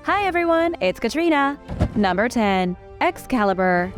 Hi everyone, it's Katrina. Number 10. Excalibur.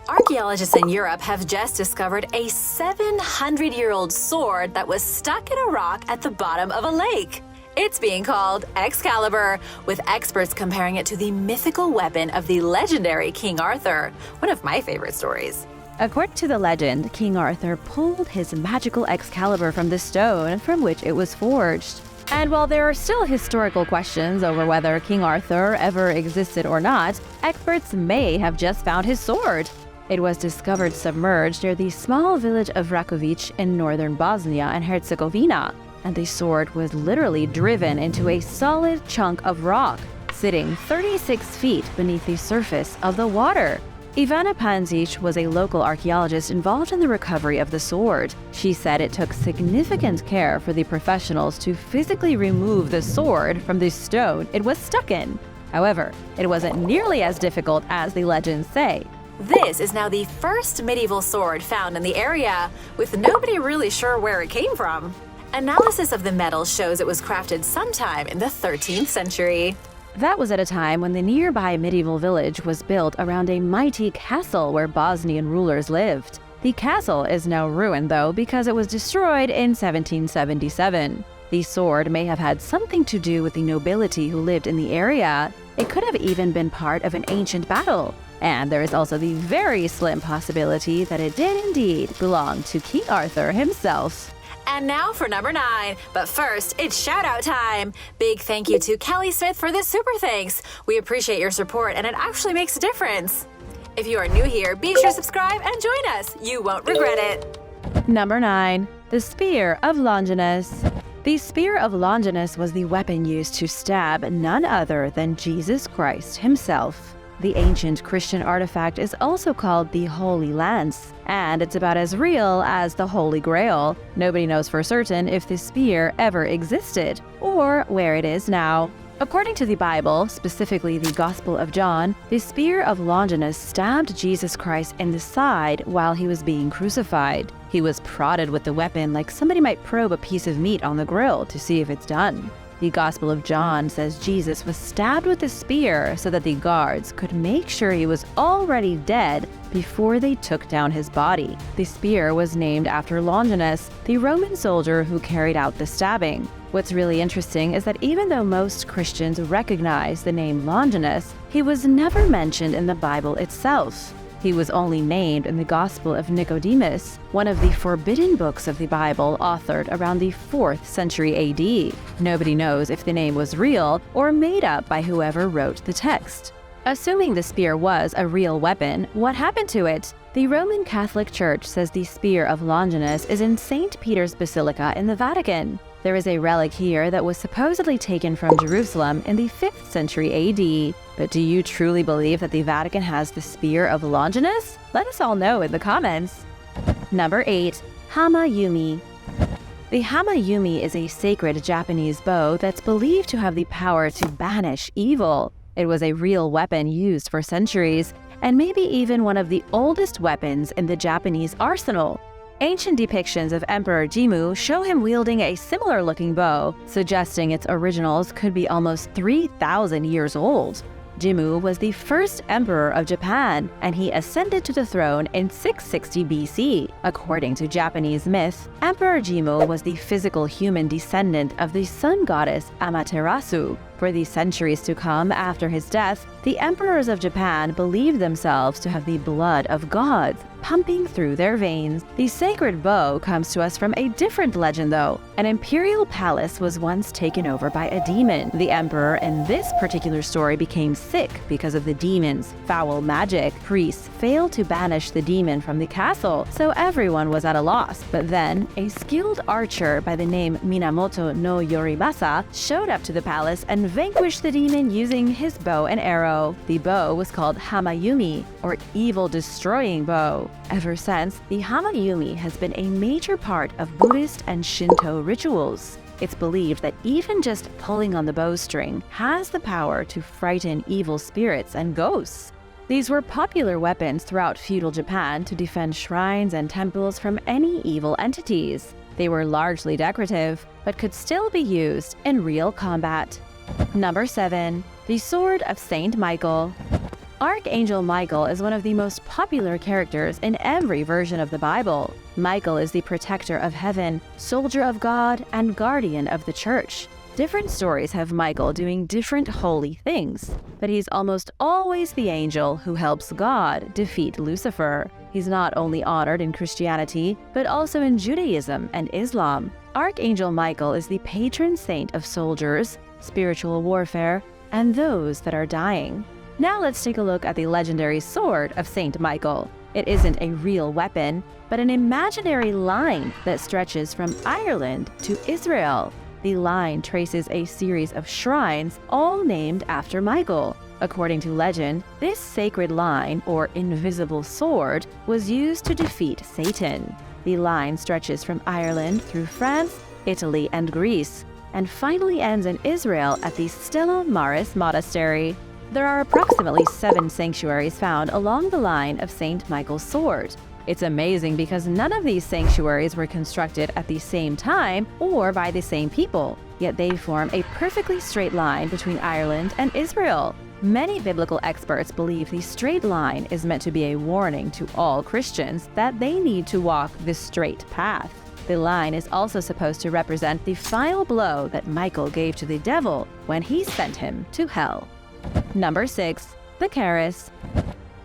Archaeologists in Europe have just discovered a 700-year-old sword that was stuck in a rock at the bottom of a lake. It's being called Excalibur, with experts comparing it to the mythical weapon of the legendary King Arthur, one of my favorite stories. According to the legend, King Arthur pulled his magical Excalibur from the stone from which it was forged. And while there are still historical questions over whether King Arthur ever existed or not, experts may have just found his sword. It was discovered submerged near the small village of Rakovic in northern Bosnia and Herzegovina, and the sword was literally driven into a solid chunk of rock, sitting 36 feet beneath the surface of the water. Ivana Panzic was a local archaeologist involved in the recovery of the sword. She said it took significant care for the professionals to physically remove the sword from the stone it was stuck in. However, it wasn't nearly as difficult as the legends say. This is now the first medieval sword found in the area, with nobody really sure where it came from. Analysis of the metal shows it was crafted sometime in the 13th century. That was at a time when the nearby medieval village was built around a mighty castle where Bosnian rulers lived. The castle is now ruined, though, because it was destroyed in 1777. The sword may have had something to do with the nobility who lived in the area. It could have even been part of an ancient battle. And there is also the very slim possibility that it did indeed belong to King Arthur himself. And now for number 9. But first, it's shout-out time. Big thank you to Kelly Smith for this super thanks. We appreciate your support, and it actually makes a difference. If you are new here, be sure to subscribe and join us. You won't regret it. Number 9. The Spear of Longinus. The Spear of Longinus was the weapon used to stab none other than Jesus Christ himself. The ancient Christian artifact is also called the Holy Lance, and it's about as real as the Holy Grail. Nobody knows for certain if this spear ever existed, or where it is now. According to the Bible, specifically the Gospel of John, the Spear of Longinus stabbed Jesus Christ in the side while he was being crucified. He was prodded with the weapon like somebody might probe a piece of meat on the grill to see if it's done. The Gospel of John says Jesus was stabbed with a spear so that the guards could make sure he was already dead before they took down his body. The spear was named after Longinus, the Roman soldier who carried out the stabbing. What's really interesting is that even though most Christians recognize the name Longinus, he was never mentioned in the Bible itself. He was only named in the Gospel of Nicodemus, one of the forbidden books of the Bible authored around the 4th century AD. Nobody knows if the name was real or made up by whoever wrote the text. Assuming the spear was a real weapon, what happened to it? The Roman Catholic Church says the Spear of Longinus is in St. Peter's Basilica in the Vatican. There is a relic here that was supposedly taken from Jerusalem in the 5th century AD. But do you truly believe that the Vatican has the Spear of Longinus? Let us all know in the comments. Number 8. Hama Yumi. The Hama Yumi is a sacred Japanese bow that's believed to have the power to banish evil. It was a real weapon used for centuries, and maybe even one of the oldest weapons in the Japanese arsenal. Ancient depictions of Emperor Jimmu show him wielding a similar-looking bow, suggesting its originals could be almost 3,000 years old. Jimmu was the first emperor of Japan, and he ascended to the throne in 660 BC. According to Japanese myth, Emperor Jimmu was the physical human descendant of the sun goddess Amaterasu. For the centuries to come after his death, the emperors of Japan believed themselves to have the blood of gods pumping through their veins. The sacred bow comes to us from a different legend, though. An imperial palace was once taken over by a demon. The emperor in this particular story became sick because of the demon's foul magic. Priests failed to banish the demon from the castle, so everyone was at a loss. But then, a skilled archer by the name Minamoto no Yorimasa showed up to the palace and vanquished the demon using his bow and arrow. The bow was called Hama Yumi, or evil-destroying bow. Ever since, the Hama Yumi has been a major part of Buddhist and Shinto rituals. It's believed that even just pulling on the bowstring has the power to frighten evil spirits and ghosts. These were popular weapons throughout feudal Japan to defend shrines and temples from any evil entities. They were largely decorative, but could still be used in real combat. Number 7. The Sword of Saint Michael. Archangel Michael is one of the most popular characters in every version of the Bible. Michael is the protector of heaven, soldier of God, and guardian of the church. Different stories have Michael doing different holy things, but he's almost always the angel who helps God defeat Lucifer. He's not only honored in Christianity, but also in Judaism and Islam. Archangel Michael is the patron saint of soldiers, spiritual warfare, and those that are dying. Now let's take a look at the legendary Sword of Saint Michael. It isn't a real weapon, but an imaginary line that stretches from Ireland to Israel. The line traces a series of shrines, all named after Michael. According to legend, this sacred line, or invisible sword, was used to defeat Satan. The line stretches from Ireland through France, Italy, and Greece, and finally ends in Israel at the Stella Maris Monastery. There are approximately 7 sanctuaries found along the line of St. Michael's sword. It's amazing because none of these sanctuaries were constructed at the same time or by the same people, yet they form a perfectly straight line between Ireland and Israel. Many biblical experts believe the straight line is meant to be a warning to all Christians that they need to walk the straight path. The line is also supposed to represent the final blow that Michael gave to the devil when he sent him to hell. Number 6. The Charis.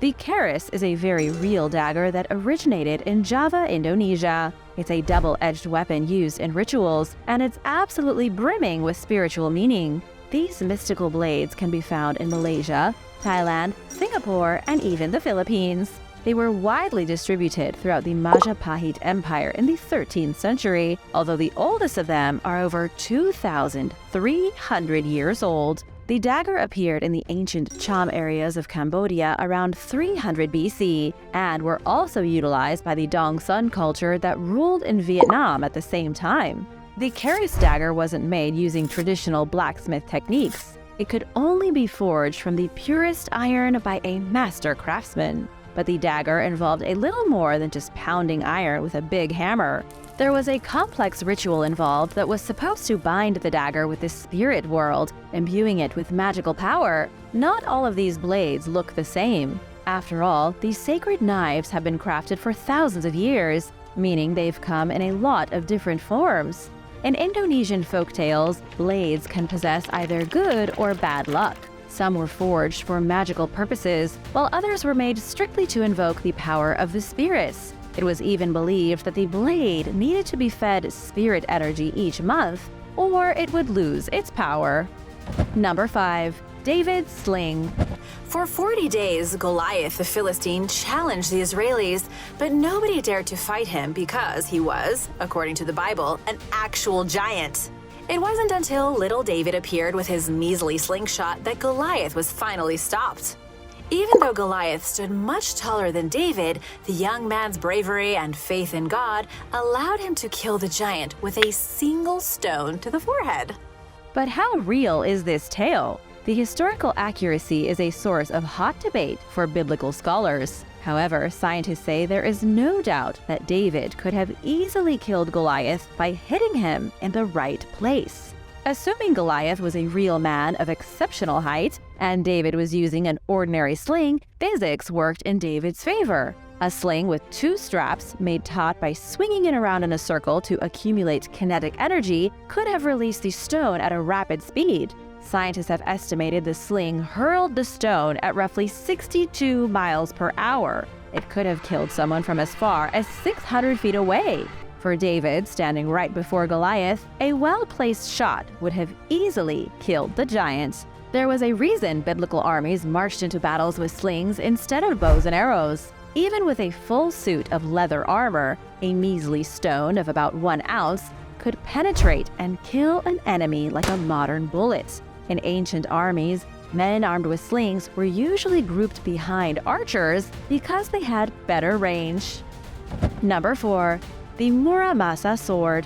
The Charis is a very real dagger that originated in Java, Indonesia. It's a double-edged weapon used in rituals, and it's absolutely brimming with spiritual meaning. These mystical blades can be found in Malaysia, Thailand, Singapore, and even the Philippines. They were widely distributed throughout the Majapahit Empire in the 13th century, although the oldest of them are over 2,300 years old. The dagger appeared in the ancient Cham areas of Cambodia around 300 BC and were also utilized by the Dong Son culture that ruled in Vietnam at the same time. The Charis dagger wasn't made using traditional blacksmith techniques. It could only be forged from the purest iron by a master craftsman. But the dagger involved a little more than just pounding iron with a big hammer. There was a complex ritual involved that was supposed to bind the dagger with the spirit world, imbuing it with magical power. Not all of these blades look the same. After all, these sacred knives have been crafted for thousands of years, meaning they've come in a lot of different forms. In Indonesian folktales, blades can possess either good or bad luck. Some were forged for magical purposes, while others were made strictly to invoke the power of the spirits. It was even believed that the blade needed to be fed spirit energy each month, or it would lose its power. Number 5. David's Sling. For 40 days, Goliath the Philistine challenged the Israelis, but nobody dared to fight him because he was, according to the Bible, an actual giant. It wasn't until little David appeared with his measly slingshot that Goliath was finally stopped. Even though Goliath stood much taller than David, the young man's bravery and faith in God allowed him to kill the giant with a single stone to the forehead. But how real is this tale? The historical accuracy is a source of hot debate for biblical scholars. However, scientists say there is no doubt that David could have easily killed Goliath by hitting him in the right place. Assuming Goliath was a real man of exceptional height, and David was using an ordinary sling, physics worked in David's favor. A sling with 2 straps, made taut by swinging it around in a circle to accumulate kinetic energy, could have released the stone at a rapid speed. Scientists have estimated the sling hurled the stone at roughly 62 miles per hour. It could have killed someone from as far as 600 feet away. For David, standing right before Goliath, a well-placed shot would have easily killed the giant. There was a reason biblical armies marched into battles with slings instead of bows and arrows. Even with a full suit of leather armor, a measly stone of about 1 ounce could penetrate and kill an enemy like a modern bullet. In ancient armies, men armed with slings were usually grouped behind archers because they had better range. Number 4. The Muramasa Sword.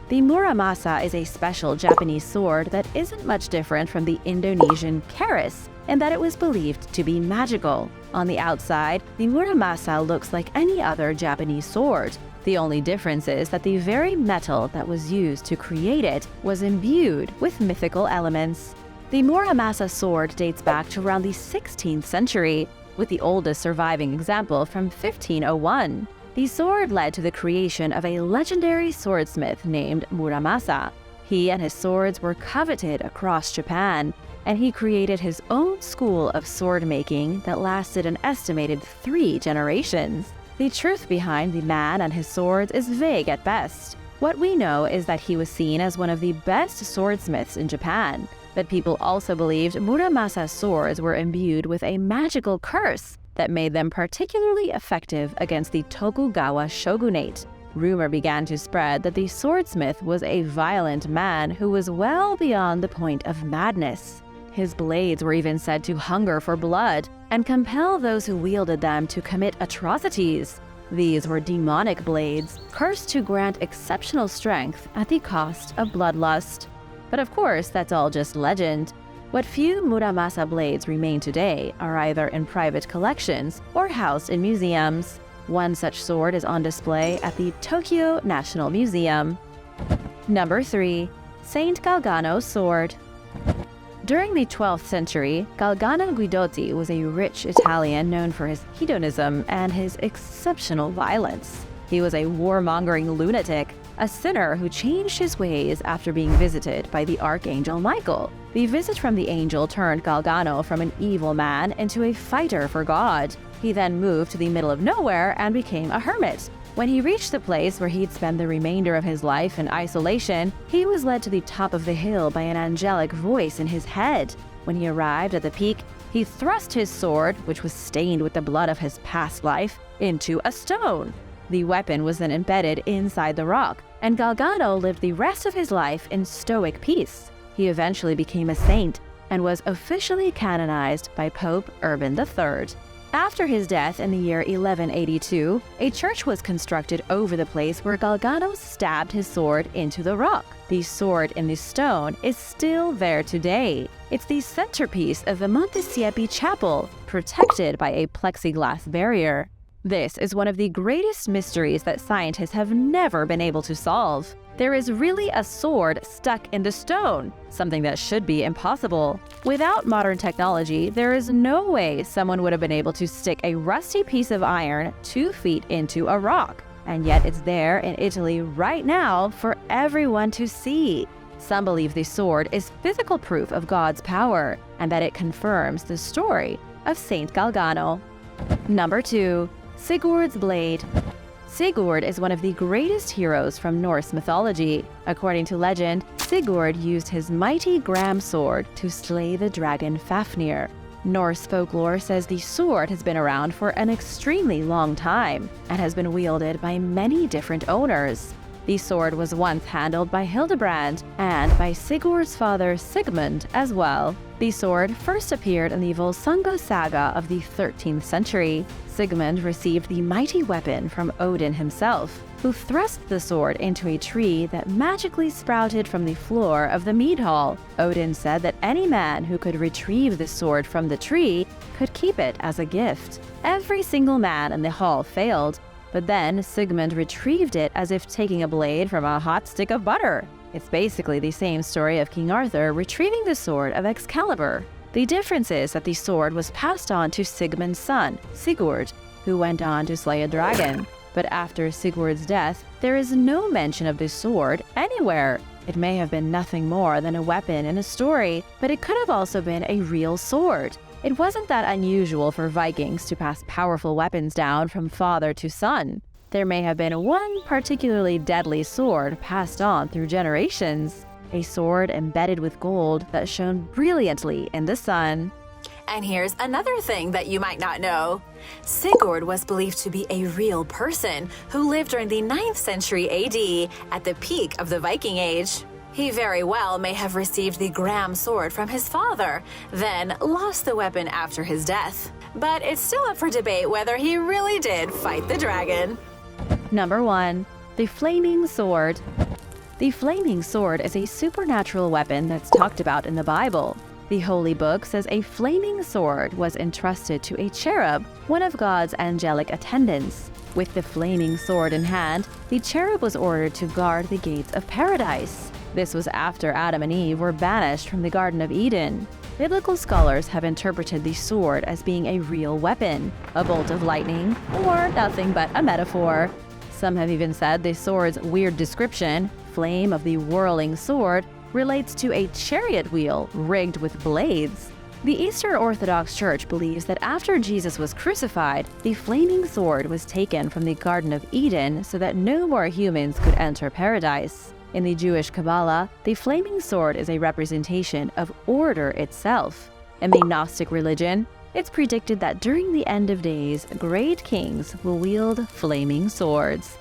The Muramasa is a special Japanese sword that isn't much different from the Indonesian Charis, in that it was believed to be magical. On the outside, the Muramasa looks like any other Japanese sword. The only difference is that the very metal that was used to create it was imbued with mythical elements. The Muramasa Sword dates back to around the 16th century, with the oldest surviving example from 1501. The sword led to the creation of a legendary swordsmith named Muramasa. He and his swords were coveted across Japan, and he created his own school of sword making that lasted an estimated 3 generations. The truth behind the man and his swords is vague at best. What we know is that he was seen as one of the best swordsmiths in Japan, but people also believed Muramasa's swords were imbued with a magical curse that made them particularly effective against the Tokugawa shogunate. Rumor began to spread that the swordsmith was a violent man who was well beyond the point of madness. His blades were even said to hunger for blood and compel those who wielded them to commit atrocities. These were demonic blades, cursed to grant exceptional strength at the cost of bloodlust. But of course, that's all just legend. What few Muramasa blades remain today are either in private collections or housed in museums. One such sword is on display at the Tokyo National Museum. Number 3. Saint Galgano's Sword. During the 12th century, Galgano Guidotti was a rich Italian known for his hedonism and his exceptional violence. He was a warmongering lunatic, a sinner who changed his ways after being visited by the Archangel Michael. The visit from the angel turned Galgano from an evil man into a fighter for God. He then moved to the middle of nowhere and became a hermit. When he reached the place where he'd spend the remainder of his life in isolation, he was led to the top of the hill by an angelic voice in his head. When he arrived at the peak, he thrust his sword, which was stained with the blood of his past life, into a stone. The weapon was then embedded inside the rock, and Galgano lived the rest of his life in stoic peace. He eventually became a saint and was officially canonized by Pope Urban III. After his death in the year 1182, a church was constructed over the place where Galgano stabbed his sword into the rock. The sword in the stone is still there today. It's the centerpiece of the Montesiepi Chapel, protected by a plexiglass barrier. This is one of the greatest mysteries that scientists have never been able to solve. There is really a sword stuck in the stone, something that should be impossible. Without modern technology, there is no way someone would have been able to stick a rusty piece of iron 2 feet into a rock. And yet it's there in Italy right now for everyone to see. Some believe the sword is physical proof of God's power, and that it confirms the story of Saint Galgano. Number 2. Sigrids Blade. Sigurd is one of the greatest heroes from Norse mythology. According to legend, Sigurd used his mighty Gram sword to slay the dragon Fafnir. Norse folklore says the sword has been around for an extremely long time and has been wielded by many different owners. The sword was once handled by Hildebrand and by Sigurd's father Sigmund as well. The sword first appeared in the Volsunga saga of the 13th century. Sigmund received the mighty weapon from Odin himself, who thrust the sword into a tree that magically sprouted from the floor of the mead hall. Odin said that any man who could retrieve the sword from the tree could keep it as a gift. Every single man in the hall failed, but then Sigmund retrieved it as if taking a blade from a hot stick of butter. It's basically the same story of King Arthur retrieving the sword of Excalibur. The difference is that the sword was passed on to Sigmund's son, Sigurd, who went on to slay a dragon. But after Sigurd's death, there is no mention of this sword anywhere. It may have been nothing more than a weapon in a story, but it could have also been a real sword. It wasn't that unusual for Vikings to pass powerful weapons down from father to son. There may have been one particularly deadly sword passed on through generations, a sword embedded with gold that shone brilliantly in the sun. And here's another thing that you might not know. Sigurd was believed to be a real person who lived during the 9th century AD at the peak of the Viking Age. He very well may have received the Gram sword from his father, then lost the weapon after his death. But it's still up for debate whether he really did fight the dragon. Number 1. The Flaming Sword. The Flaming Sword is a supernatural weapon that's talked about in the Bible. The Holy Book says a flaming sword was entrusted to a cherub, one of God's angelic attendants. With the flaming sword in hand, the cherub was ordered to guard the gates of paradise. This was after Adam and Eve were banished from the Garden of Eden. Biblical scholars have interpreted the sword as being a real weapon, a bolt of lightning, or nothing but a metaphor. Some have even said the sword's weird description, flame of the whirling sword, relates to a chariot wheel rigged with blades. The Eastern Orthodox Church believes that after Jesus was crucified, the flaming sword was taken from the Garden of Eden so that no more humans could enter paradise. In the Jewish Kabbalah, the flaming sword is a representation of order itself. In the Gnostic religion, it's predicted that during the end of days, great kings will wield flaming swords.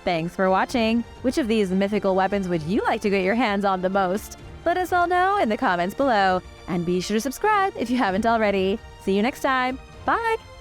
Thanks for watching! Which of these mythical weapons would you like to get your hands on the most? Let us all know in the comments below, and be sure to subscribe if you haven't already. See you next time. Bye!